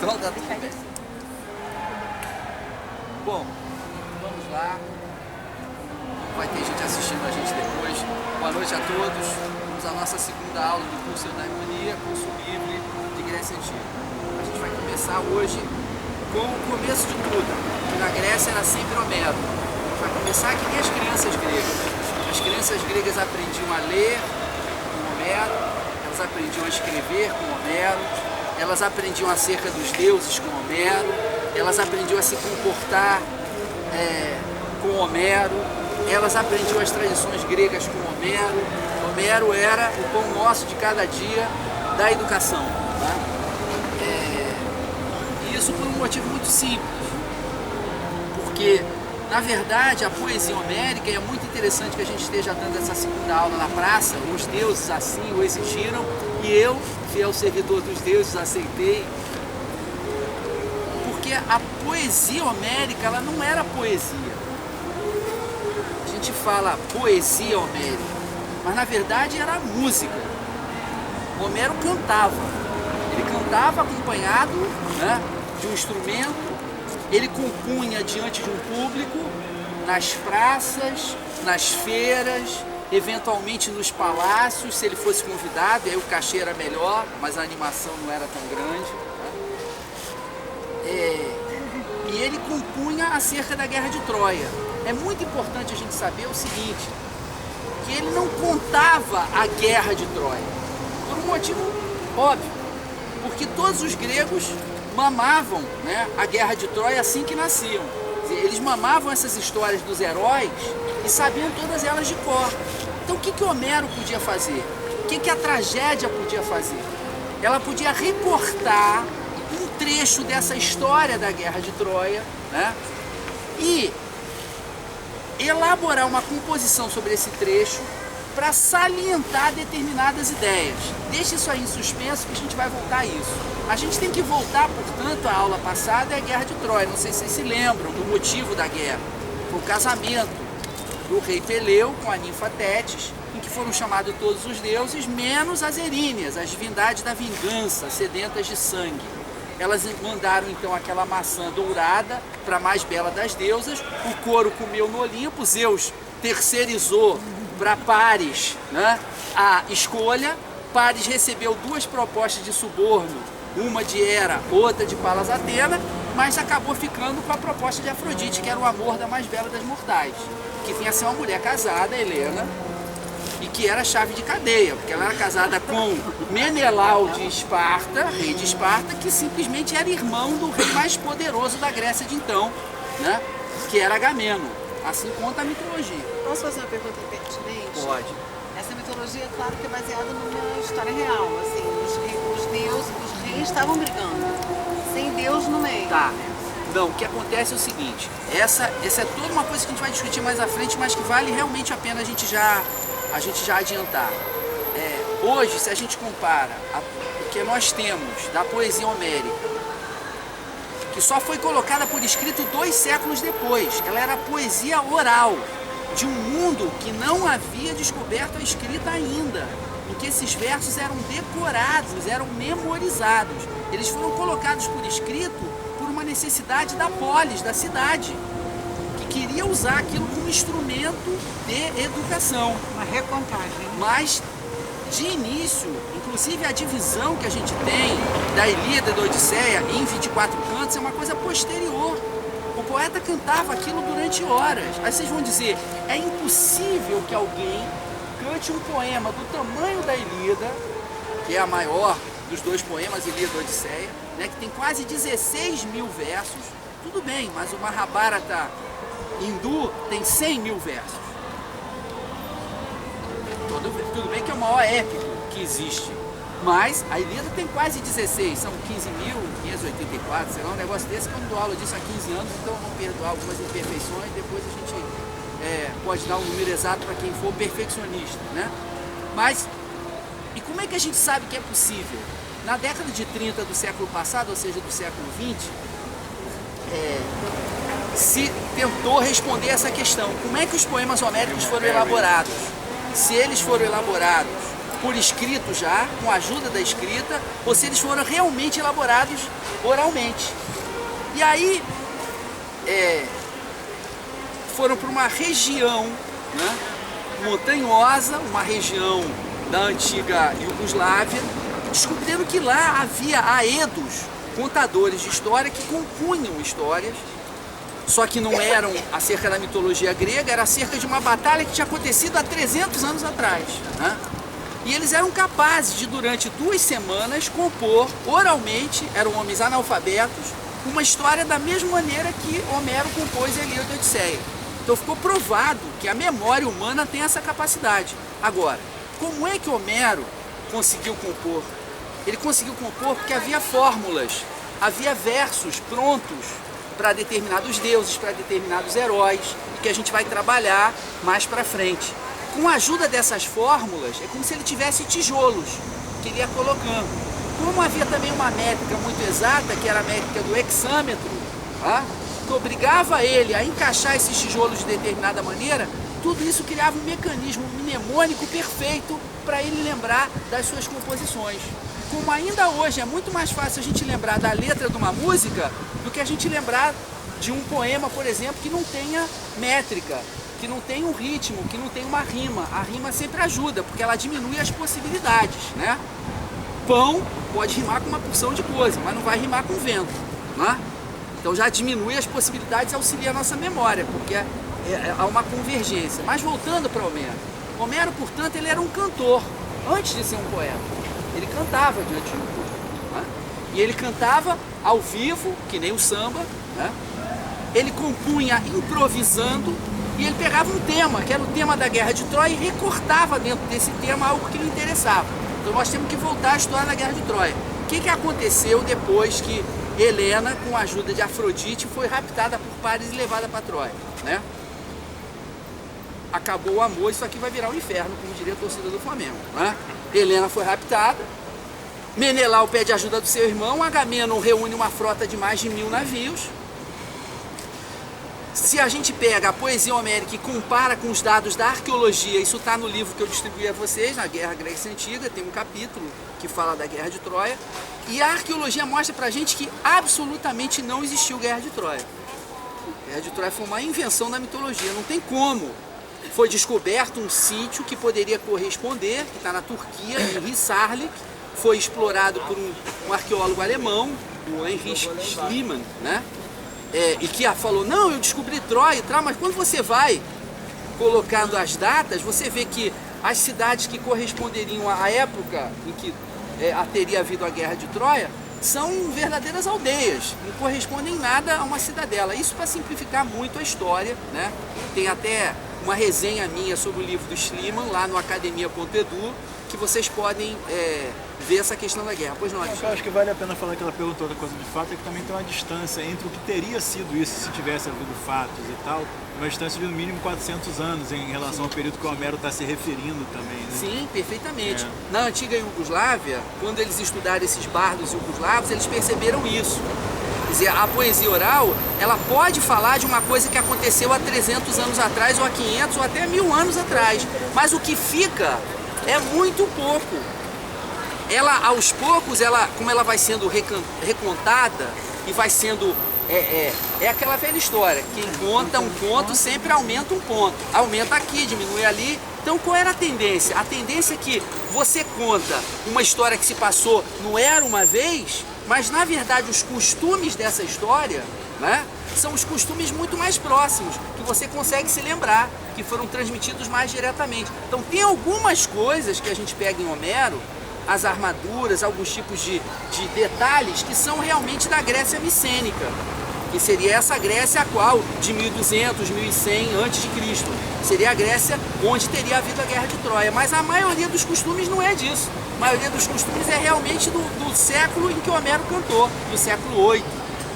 Então tá tudo bem. Bom, vamos lá. Vai ter gente assistindo a gente depois. Boa noite a todos. Vamos à nossa segunda aula do curso da Harmonia, curso livre de Grécia Antiga. A gente vai começar hoje com o começo de tudo, que na Grécia era sempre Homero. A gente vai começar que nem as crianças gregas. As crianças gregas aprendiam a ler com Homero, elas aprendiam a escrever com Homero, elas aprendiam acerca dos deuses com Homero, elas aprendiam a se comportar com Homero, elas aprendiam as tradições gregas com Homero. Homero era o pão nosso de cada dia da educação. Tá? E isso por um motivo muito simples, porque na verdade a poesia homérica, é muito interessante que a gente esteja dando essa segunda aula na praça, os deuses assim o exigiram e eu, fiel servidor dos deuses, aceitei, porque a poesia homérica ela não era poesia. A gente fala poesia homérica, mas na verdade era música. Homero cantava, ele cantava acompanhado, né, de um instrumento, ele compunha diante de um público, nas praças, nas feiras, eventualmente nos palácios, se ele fosse convidado, e aí o cachê era melhor, mas a animação não era tão grande. E ele compunha acerca da Guerra de Troia. É muito importante a gente saber o seguinte, que ele não contava a Guerra de Troia, por um motivo óbvio, porque todos os gregos mamavam, né, a Guerra de Troia assim que nasciam. Eles mamavam essas histórias dos heróis e sabiam todas elas de cor. Então o que Homero podia fazer? O que a tragédia podia fazer? Ela podia recortar um trecho dessa história da Guerra de Troia, né, e elaborar uma composição sobre esse trecho para salientar determinadas ideias. Deixa isso aí em suspenso que a gente vai voltar a isso. A gente tem que voltar, portanto, à aula passada é a Guerra de Troia. Não sei se vocês se lembram do motivo da guerra. Foi o casamento do rei Peleu com a ninfa Tétis, em que foram chamados todos os deuses, menos as Eríneas, as divindades da vingança, sedentas de sangue. Elas mandaram então aquela maçã dourada para a mais bela das deusas, o coro comeu no Olimpo, Zeus terceirizou para Paris, né, a escolha. Paris recebeu duas propostas de suborno, uma de Hera, outra de Palas Atena, mas acabou ficando com a proposta de Afrodite, que era o amor da mais bela das mortais, que vinha a ser uma mulher casada, Helena, e que era chave de cadeia, porque ela era casada com Menelau de Esparta, rei de Esparta, que simplesmente era irmão do rei mais poderoso da Grécia de então, né, que era Agamemnon. Assim conta a mitologia. Posso fazer uma pergunta pertinente? Pode. Essa mitologia, claro que é baseada numa história real. Assim, os deuses, os reis estavam brigando, sem Deus no meio. Tá. Não, o que acontece é o seguinte, essa é toda uma coisa que a gente vai discutir mais à frente, mas que vale realmente a pena a gente já adiantar. Hoje, se a gente compara o que nós temos da poesia homérica, que só foi colocada por escrito 2 séculos depois, ela era poesia oral, de um mundo que não havia descoberto a escrita ainda, em que esses versos eram decorados, eram memorizados. Eles foram colocados por escrito por uma necessidade da polis, da cidade, que queria usar aquilo como instrumento de educação. Uma recontagem. Mas, de início, inclusive a divisão que a gente tem da Ilíada e da Odisseia em 24 cantos é uma coisa posterior. O poeta cantava aquilo durante horas. Aí vocês vão dizer, é impossível que alguém cante um poema do tamanho da Ilíada, que é a maior dos 2 poemas, Ilíada e Odisseia, né, que tem quase 16 mil versos. Tudo bem, mas o Mahabharata hindu tem 100 mil versos. Tudo bem que é o maior épico que existe, mas a Ilíada tem quase 16, são 15.584, sei lá, um negócio desse que eu não dou aula disso há 15 anos, então eu vou perdoar algumas imperfeições, depois a gente pode dar um número exato para quem for perfeccionista, né? Mas, e como é que a gente sabe que é possível? Na década de 30 do século passado, ou seja, do século 20, se tentou responder essa questão, como é que os poemas homéricos foram elaborados? Se eles foram elaborados por escrito já, com a ajuda da escrita, ou se eles foram realmente elaborados oralmente. E aí foram para uma região, né, montanhosa, uma região da antiga Iugoslávia, descobrindo que lá havia aedos, contadores de história que compunham histórias, só que não eram acerca da mitologia grega, era acerca de uma batalha que tinha acontecido há 300 anos atrás, né? E eles eram capazes de, durante 2 semanas, compor oralmente, eram homens analfabetos, uma história da mesma maneira que Homero compôs a Ilíada e a Odisseia. Então ficou provado que a memória humana tem essa capacidade. Agora, como é que Homero conseguiu compor? Ele conseguiu compor porque havia fórmulas, havia versos prontos para determinados deuses, para determinados heróis, e que a gente vai trabalhar mais para frente. Com a ajuda dessas fórmulas, é como se ele tivesse tijolos que ele ia colocando. Como havia também uma métrica muito exata, que era a métrica do hexâmetro, tá? Que obrigava ele a encaixar esses tijolos de determinada maneira, tudo isso criava um mecanismo mnemônico perfeito para ele lembrar das suas composições. Como ainda hoje é muito mais fácil a gente lembrar da letra de uma música do que a gente lembrar de um poema, por exemplo, que não tenha métrica, que não tenha um ritmo, que não tenha uma rima. A rima sempre ajuda, porque ela diminui as possibilidades, né? Pão pode rimar com uma porção de coisa, mas não vai rimar com vento, né? Então já diminui as possibilidades e auxilia a nossa memória, porque há uma convergência. Mas voltando para Homero. Homero, portanto, ele era um cantor, antes de ser um poeta. Ele cantava diante de um público, né? E ele cantava ao vivo, que nem o samba, né? Ele compunha improvisando e ele pegava um tema, que era o tema da Guerra de Troia, e recortava dentro desse tema algo que lhe interessava. Então nós temos que voltar à história da Guerra de Troia. O que aconteceu depois que Helena, com a ajuda de Afrodite, foi raptada por Paris e levada para Troia, né? Acabou o amor, isso aqui vai virar um inferno, como diria a torcida do Flamengo, né? Helena foi raptada, Menelau pede ajuda do seu irmão, Agamenon reúne uma frota de mais de 1000 navios. Se a gente pega a poesia homérica e compara com os dados da arqueologia, isso está no livro que eu distribuí a vocês, na Guerra Grécia Antiga, tem um capítulo que fala da Guerra de Troia, e a arqueologia mostra pra gente que absolutamente não existiu Guerra de Troia. A Guerra de Troia foi uma invenção da mitologia, não tem como. Foi descoberto um sítio que poderia corresponder, que está na Turquia, em Hisarlik, foi explorado por um arqueólogo alemão, o Heinrich Schliemann, né? E que falou, não, eu descobri Troia, mas quando você vai colocando as datas, você vê que as cidades que corresponderiam à época em que teria havido a Guerra de Troia são verdadeiras aldeias, não correspondem nada a uma cidadela. Isso para simplificar muito a história, né? Tem até uma resenha minha sobre o livro do Schliemann lá no academia.edu, que vocês podem ver essa questão da guerra. Pois não, eu acho que vale a pena falar que ela perguntou da coisa de fato, é que também tem uma distância entre o que teria sido isso se tivesse havido fatos e tal, uma distância de no mínimo 400 anos em relação ao período que o Homero está se referindo também, né? Sim, perfeitamente. Na antiga Iugoslávia, quando eles estudaram esses bardos iugoslavos, eles perceberam isso. Quer dizer, a poesia oral, ela pode falar de uma coisa que aconteceu há 300 anos atrás, ou há 500, ou até 1000 anos atrás, mas o que fica é muito pouco. Ela, aos poucos, como ela vai sendo recontada e vai sendo... É aquela velha história, quem conta um conto sempre aumenta um ponto. Aumenta aqui, diminui ali. Então qual era a tendência? A tendência é que você conta uma história que se passou não era uma vez, mas na verdade os costumes dessa história, né, são os costumes muito mais próximos, que você consegue se lembrar, que foram transmitidos mais diretamente. Então tem algumas coisas que a gente pega em Homero, as armaduras, alguns tipos de detalhes que são realmente da Grécia micênica, que seria essa Grécia a qual, de 1200, 1100 a.C., seria a Grécia onde teria havido a Guerra de Troia. Mas a maioria dos costumes não é disso. A maioria dos costumes é realmente do século em que Homero cantou, do século VIII,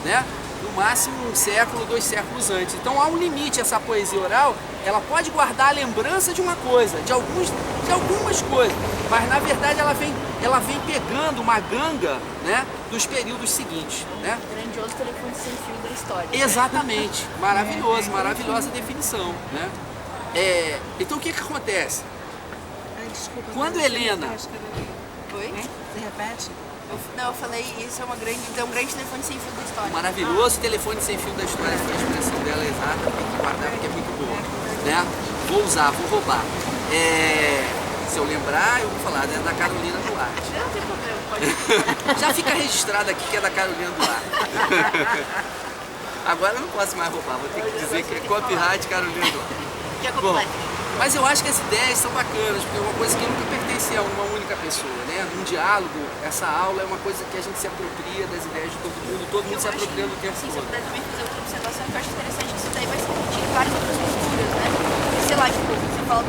né? No máximo um século, 2 séculos antes. Então há um limite. Essa poesia oral, ela pode guardar a lembrança de uma coisa, de algumas coisas, mas na verdade ela vem pegando uma ganga, né, dos períodos seguintes, né? Grandioso telefone sem fio da história. Exatamente, maravilhosa definição, né? Então o que acontece? Desculpa. Quando você Helena- repete, Oi? Hein? Você repete? Não, eu falei, isso é um grande telefone sem fio da história. Maravilhoso telefone sem fio da história, foi a expressão dela exata, tem que guardar porque é muito boa. Né? Vou usar, vou roubar. Se eu lembrar, eu vou falar, é da Carolina Duarte. Não tem problema, pode. Já fica registrado aqui que é da Carolina Duarte. Agora eu não posso mais roubar, vou ter que dizer que é copyright Carolina Duarte. Que é Bom, completo. mas eu acho que as ideias são bacanas, porque é uma coisa que nunca pertence a uma única pessoa, né? Num diálogo, essa aula é uma coisa que a gente se apropria das ideias de todo mundo se apropriando o tempo Sim, se eu todo. puder também fazer outra observação, que eu acho interessante que isso daí vai se repetir em várias outras culturas, né? Sei lá, tipo, você fala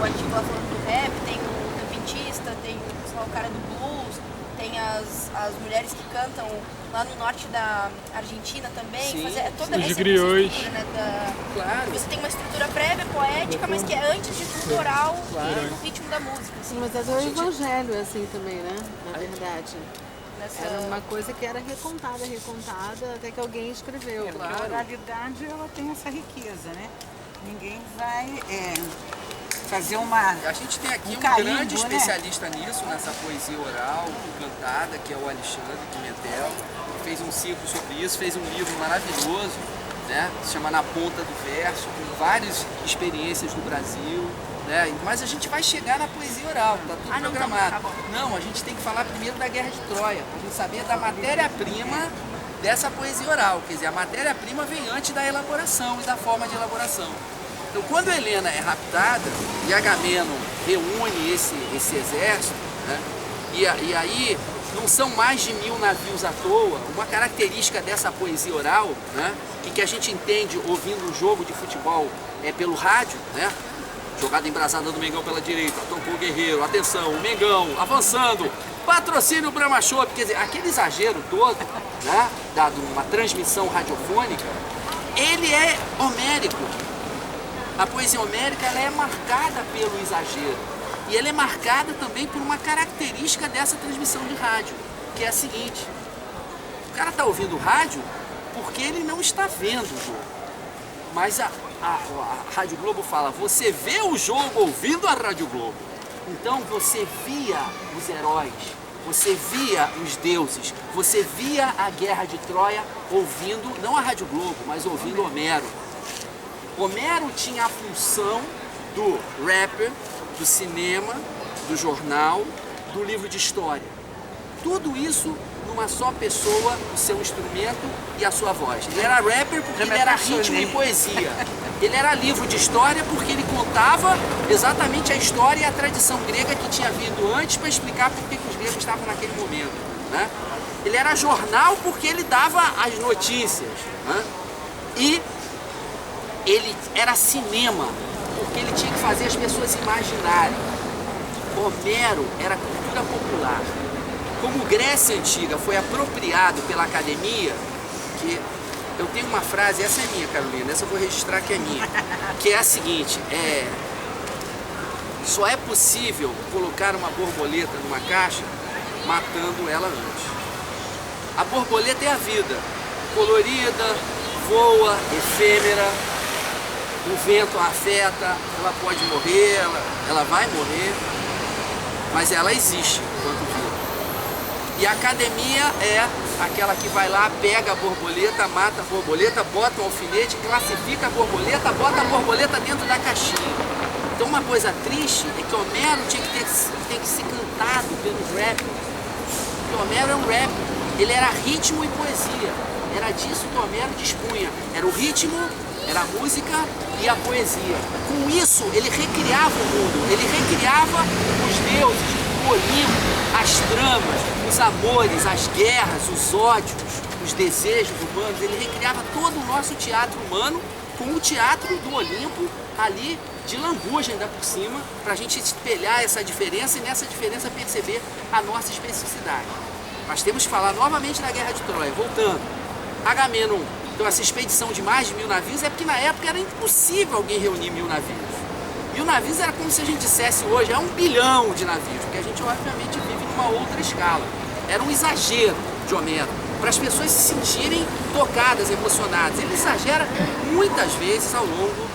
o artigo lá falando do rap, tem o campintista, tem sei lá, o cara do blues, tem as mulheres que cantam lá no norte da Argentina também. Sim, É toda os essa griots. estrutura, né? Claro. Você tem uma estrutura prévia, poética, mas que é antes de tudo oral e no ritmo da música. Sim, mas é do evangelho assim também, né? Na verdade. Nessa... Era uma coisa que era recontada, até que alguém escreveu. Porque a oralidade ela tem essa riqueza, né? Ninguém vai fazer uma. A gente tem aqui um carimbo, grande né? especialista nisso, nessa poesia oral, cantada, que é o Alexandre Pimentel. Fez um ciclo sobre isso, fez um livro maravilhoso, né? Se chama Na Ponta do Verso, com várias experiências do Brasil. Né? Mas a gente vai chegar na poesia oral, tá tudo não, programado. tá bom. Não, a gente tem que falar primeiro da Guerra de Troia, pra gente saber da matéria-prima dessa poesia oral. Quer dizer, a matéria-prima vem antes da elaboração e da forma de elaboração. Então, quando Helena é raptada e Agamenon reúne esse exército, né? E aí não são mais de 1000 navios à toa, uma característica dessa poesia oral, né? E que a gente entende ouvindo um jogo de futebol pelo rádio, né? Jogada embrasada do Mengão pela direita, tompou o Guerreiro, atenção, o Mengão avançando, patrocínio Brahma Chopp, quer dizer, aquele exagero todo, né, dado uma transmissão radiofônica, ele é homérico. A poesia homérica ela é marcada pelo exagero e ela é marcada também por uma característica dessa transmissão de rádio, que é a seguinte: o cara está ouvindo rádio porque ele não está vendo o jogo, mas a Rádio Globo fala, você vê o jogo ouvindo a Rádio Globo. Então você via os heróis, você via os deuses, você via a Guerra de Troia ouvindo, não a Rádio Globo, mas ouvindo Homero. Homero tinha a função do rapper, do cinema, do jornal, do livro de história. Tudo isso numa só pessoa, o seu instrumento e a sua voz. Ele era rapper porque ele era ritmo e poesia. Ele era livro de história porque ele contava exatamente a história e a tradição grega que tinha vindo antes para explicar por que os gregos estavam naquele momento. Né? Ele era jornal porque ele dava as notícias. Né? E ele era cinema porque ele tinha que fazer as pessoas imaginarem. Homero era cultura popular. Como Grécia Antiga foi apropriado pela academia, que eu tenho uma frase, essa é minha, Carolina, essa eu vou registrar que é minha, que é a seguinte, só é possível colocar uma borboleta numa caixa matando ela antes. A borboleta é a vida, colorida, voa, efêmera, o vento a afeta, ela pode morrer, ela vai morrer, mas ela existe enquanto vida. E a academia é aquela que vai lá, pega a borboleta, mata a borboleta, bota um alfinete, classifica a borboleta, bota a borboleta dentro da caixinha. Então uma coisa triste é que Homero tem que ser cantado pelos rappers. Porque Homero é um rapper, ele era ritmo e poesia. Era disso que Homero dispunha. Era o ritmo, era a música e a poesia. Com isso ele recriava o mundo, ele recriava os deuses, o Olimpo, as tramas, os amores, as guerras, os ódios, os desejos humanos. Ele recriava todo o nosso teatro humano com o teatro do Olimpo ali de lambuja ainda por cima, para a gente espelhar essa diferença e nessa diferença perceber a nossa especificidade. Mas temos que falar novamente da Guerra de Troia, voltando. Agamenon, então essa expedição de mais de 1000 navios é porque na época era impossível alguém reunir 1000 navios. 1000 navios era como se a gente dissesse hoje, é 1 bilhão de navios, porque a gente obviamente vive numa outra escala. Era um exagero de Homero, para as pessoas se sentirem tocadas, emocionadas. Ele exagera muitas vezes ao longo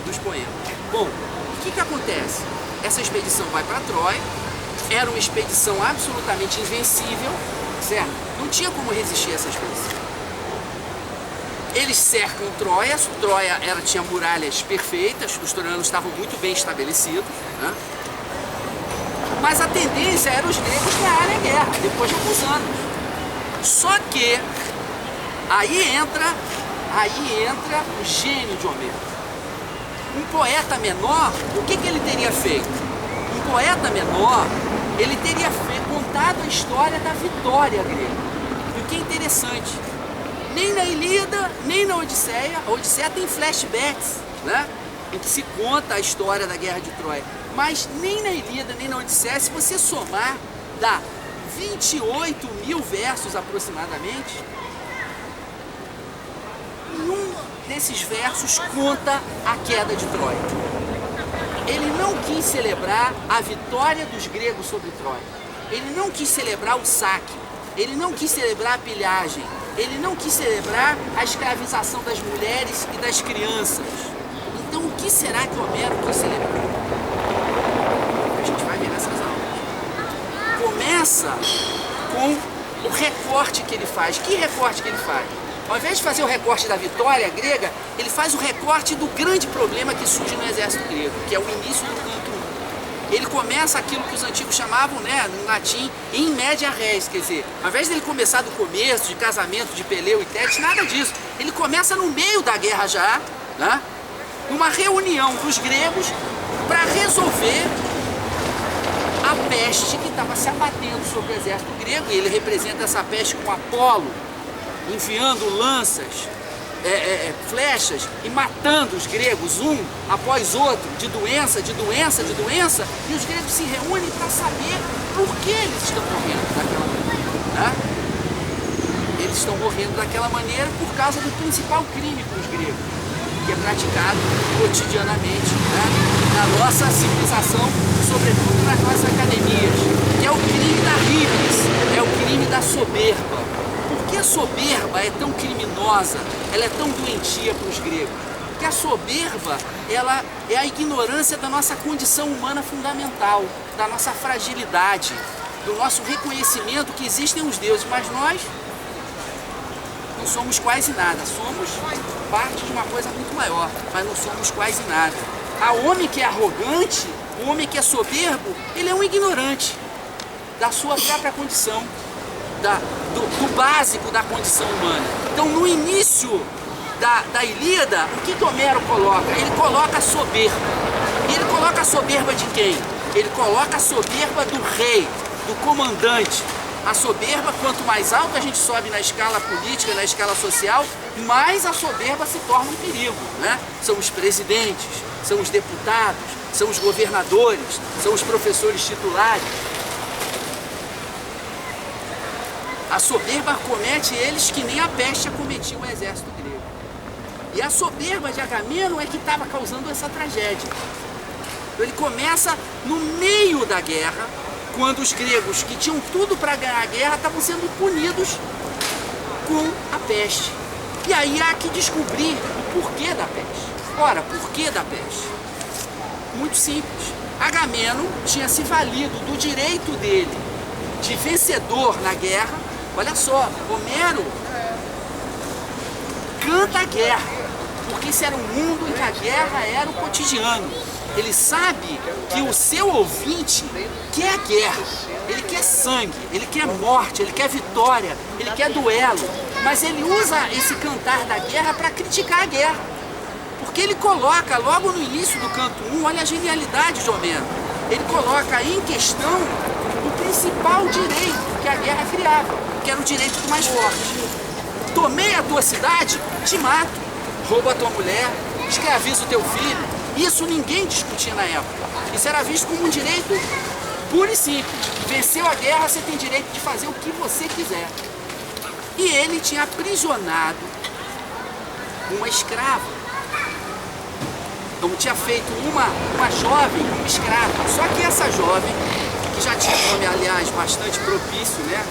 dos poemas. Bom, o que acontece? essa expedição vai para Troia, era uma expedição absolutamente invencível, certo? Não tinha como resistir a essa expedição. Eles cercam Troia, Troia tinha muralhas perfeitas, os troianos estavam muito bem estabelecidos, né? Mas a tendência era os gregos ganharem a guerra, depois de alguns anos. Só que aí entra o gênio de Homero. Um poeta menor, o que ele teria feito? Um poeta menor, ele teria contado a história da vitória grega. E o que é interessante, nem na Ilíada, nem na Odisseia, a Odisseia tem flashbacks, né? Em que se conta a história da Guerra de Troia. Mas nem na Ilíada, nem na Odisseia, se você somar, dá 28 mil versos aproximadamente. Num desses versos conta a queda de Troia. Ele não quis celebrar a vitória dos gregos sobre Troia. Ele não quis celebrar o saque. Ele não quis celebrar a pilhagem. Ele não quis celebrar a escravização das mulheres e das crianças. Então o que será que Homero quis celebrar? A gente vai ver nessas aulas. Começa com o recorte que ele faz. Que recorte que ele faz? Ao invés de fazer o recorte da vitória grega, ele faz o recorte do grande problema que surge no exército grego, que é o início do canto 1. Ele começa aquilo que os antigos chamavam, né, no latim, in media res, quer dizer, ao invés dele começar do começo, de casamento de Peleu e Tétis, nada disso. Ele começa no meio da guerra já, né, uma reunião dos gregos para resolver a peste que estava se abatendo sobre o exército grego, e ele representa essa peste com Apolo, enviando lanças, flechas e matando os gregos um após outro, de doença, e os gregos se reúnem para saber por que eles estão morrendo daquela maneira, né? Eles estão morrendo daquela maneira por causa do principal crime com os gregos, que é praticado cotidianamente, né, na nossa civilização, sobretudo nas nossas academias, que é o crime da híbris, é o crime da soberba. Por que a soberba é tão criminosa, ela é tão doentia para os gregos? Porque a soberba, ela é a ignorância da nossa condição humana fundamental, da nossa fragilidade, do nosso reconhecimento que existem os deuses, mas nós não somos quase nada, somos parte de uma coisa muito maior, mas não somos quase nada. O homem que é arrogante, o homem que é soberbo, ele é um ignorante da sua própria condição, do básico da condição humana. Então, no início da Ilíada, o que Homero coloca? Ele coloca a soberba. E ele coloca a soberba de quem? Ele coloca a soberba do rei, do comandante. A soberba, quanto mais alto a gente sobe na escala política, na escala social, mais a soberba se torna um perigo, né? São os presidentes, são os deputados, são os governadores, são os professores titulares. A soberba comete eles que nem a peste acometia o exército grego. E a soberba de Agamemnon é que estava causando essa tragédia. Então ele começa no meio da guerra, quando os gregos que tinham tudo para ganhar a guerra estavam sendo punidos com a peste. E aí há que descobrir o porquê da peste. Ora, por que da peste? Muito simples. Agamemnon tinha se valido do direito dele de vencedor na guerra. Olha só, Homero canta a guerra, porque esse era um mundo em que a guerra era o cotidiano. Ele sabe que o seu ouvinte quer guerra, ele quer sangue, ele quer morte, ele quer vitória, ele quer duelo. Mas ele usa esse cantar da guerra para criticar a guerra. Porque ele coloca, logo no início do canto 1, olha a genialidade de Homero. Ele coloca em questão o principal direito que a guerra criava, que era o direito do mais forte. Tomei a tua cidade, te mato, roubo a tua mulher, escravizo o teu filho. Isso ninguém discutia na época. Isso era visto como um direito puro e simples. Venceu a guerra, você tem direito de fazer o que você quiser. E ele tinha aprisionado uma escrava. Então tinha feito uma jovem, uma escrava. Só que essa jovem, que já tinha nome, aliás, bastante propício, né?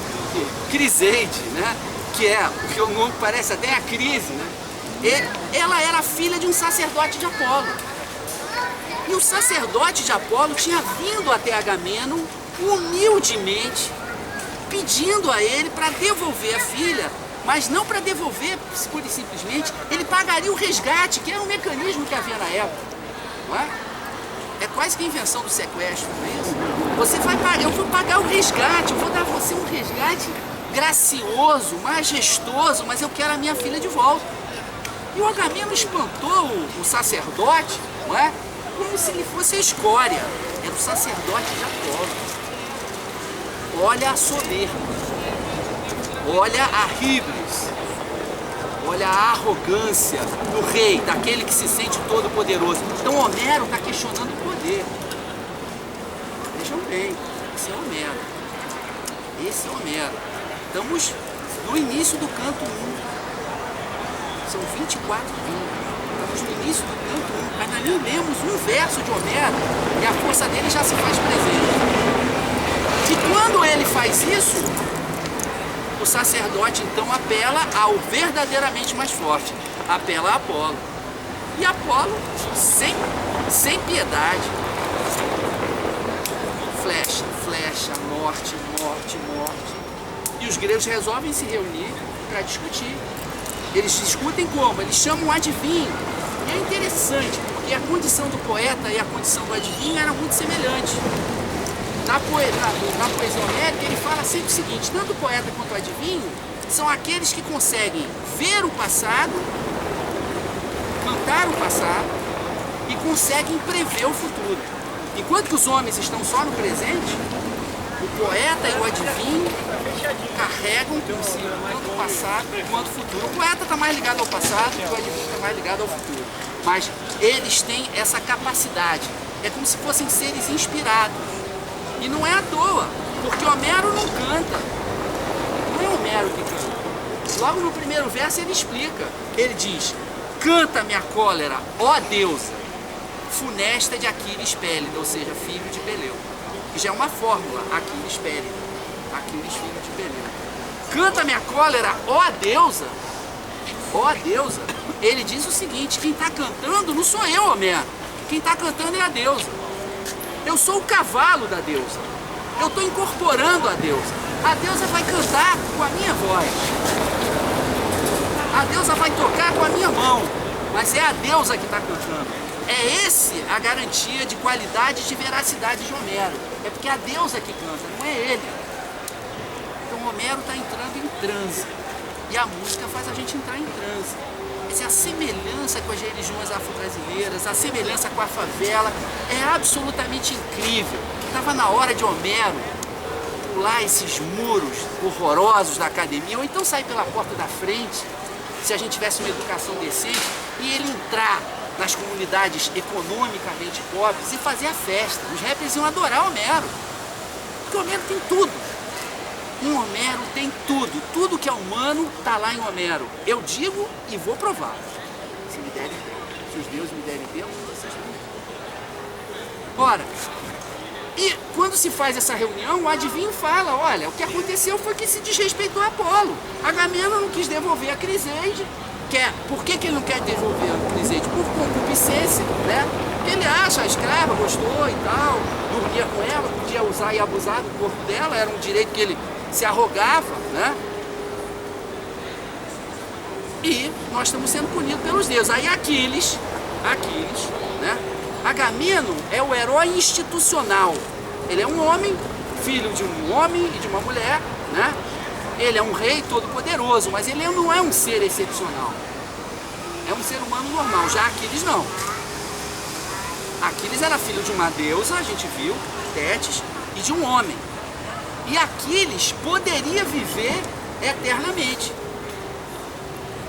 Criseide, né? Que é, porque o nome parece até a crise, né? Ela era filha de um sacerdote de Apolo. E o sacerdote de Apolo tinha vindo até Agamemnon humildemente, pedindo a ele para devolver a filha, mas não para devolver pura e simplesmente, ele pagaria o resgate, que era um mecanismo que havia na época. Não é? É quase que a invenção do sequestro, não é isso? Você vai pagar, eu vou pagar o resgate, eu vou dar a você um resgate gracioso, majestoso, mas eu quero a minha filha de volta. E o Agamemnon espantou o sacerdote, não é? Como se ele fosse a escória. Era o sacerdote de Apolo. Olha a soberba, olha a híbris, olha a arrogância do rei, daquele que se sente todo poderoso. Então Homero está questionando o poder. Vejam bem, esse é Homero. Esse é Homero. Estamos no início do canto 1. São 24 vinhos. Estamos no início do canto 1. Ainda nem lemos um verso de Homero e a força dele já se faz presente. E quando ele faz isso, o sacerdote então apela ao verdadeiramente mais forte, apela a Apolo. E Apolo, sem piedade, flecha, flecha, morte, morte, morte. E os gregos resolvem se reunir para discutir. Eles discutem como? Eles chamam um adivinho. E é interessante, porque a condição do poeta e a condição do adivinho eram muito semelhantes. Na poesia homérica, ele fala sempre o seguinte: tanto o poeta quanto o adivinho são aqueles que conseguem ver o passado, cantar o passado e conseguem prever o futuro. Enquanto que os homens estão só no presente, o poeta e o adivinho carregam consigo tanto o passado quanto o futuro. O poeta está mais ligado ao passado e o adivinho está mais ligado ao futuro. Mas eles têm essa capacidade. É como se fossem seres inspirados. E não é à toa, porque Homero não canta. Não é Homero que canta. Logo no primeiro verso ele explica. Ele diz: canta-me a cólera, ó deusa, funesta de Aquiles Pélida, ou seja, filho de Peleu. Que já é uma fórmula, Aquiles Pélida, Aquiles filho de Peleu. Canta-me a cólera, ó deusa, ó deusa. Ele diz o seguinte: quem está cantando não sou eu, Homero. Quem está cantando é a deusa. Eu sou o cavalo da deusa. Eu estou incorporando a deusa. A deusa vai cantar com a minha voz. A deusa vai tocar com a minha mão. Mas é a deusa que está cantando. É esse a garantia de qualidade e de veracidade de Homero. É porque é a deusa que canta, não é ele. Então Homero está entrando em transe. E a música faz a gente entrar em transe. Essa é a semelhança com as religiões afro-brasileiras, a semelhança com a favela, é absolutamente incrível. Estava na hora de Homero pular esses muros horrorosos da academia, ou então sair pela porta da frente, se a gente tivesse uma educação decente, e ele entrar nas comunidades economicamente pobres e fazer a festa. Os rappers iam adorar Homero, porque Homero tem tudo. Um Homero tem tudo, tudo que é humano está lá em Homero. Eu digo e vou provar. Se me derem tempo, se os deuses me derem tempo, vocês não. Ora, e quando se faz essa reunião, o adivinho fala: olha, o que aconteceu foi que se desrespeitou a Apolo. Agamemnon não quis devolver a Criseide. Por que ele não quer devolver a Criseide? Por concupiscência, né? Porque ele acha a escrava, gostou e tal, dormia com ela, podia usar e abusar do corpo dela, era um direito que ele se arrogava, né? E nós estamos sendo punidos pelos deuses. Aí Aquiles, né? Agamemnon é o herói institucional. Ele é um homem, filho de um homem e de uma mulher, né? Ele é um rei todo-poderoso, mas ele não é um ser excepcional. É um ser humano normal. Já Aquiles não. Aquiles era filho de uma deusa, a gente viu, Tétis, e de um homem. E Aquiles poderia viver eternamente.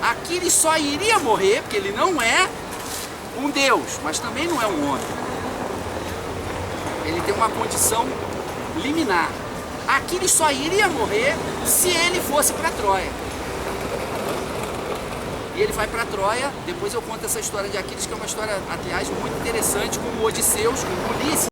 Aquiles só iria morrer, porque ele não é um deus, mas também não é um homem. Ele tem uma condição liminar. Aquiles só iria morrer se ele fosse para Troia. E ele vai para Troia. Depois eu conto essa história de Aquiles, que é uma história, aliás, muito interessante, como Odisseus, como Ulisses.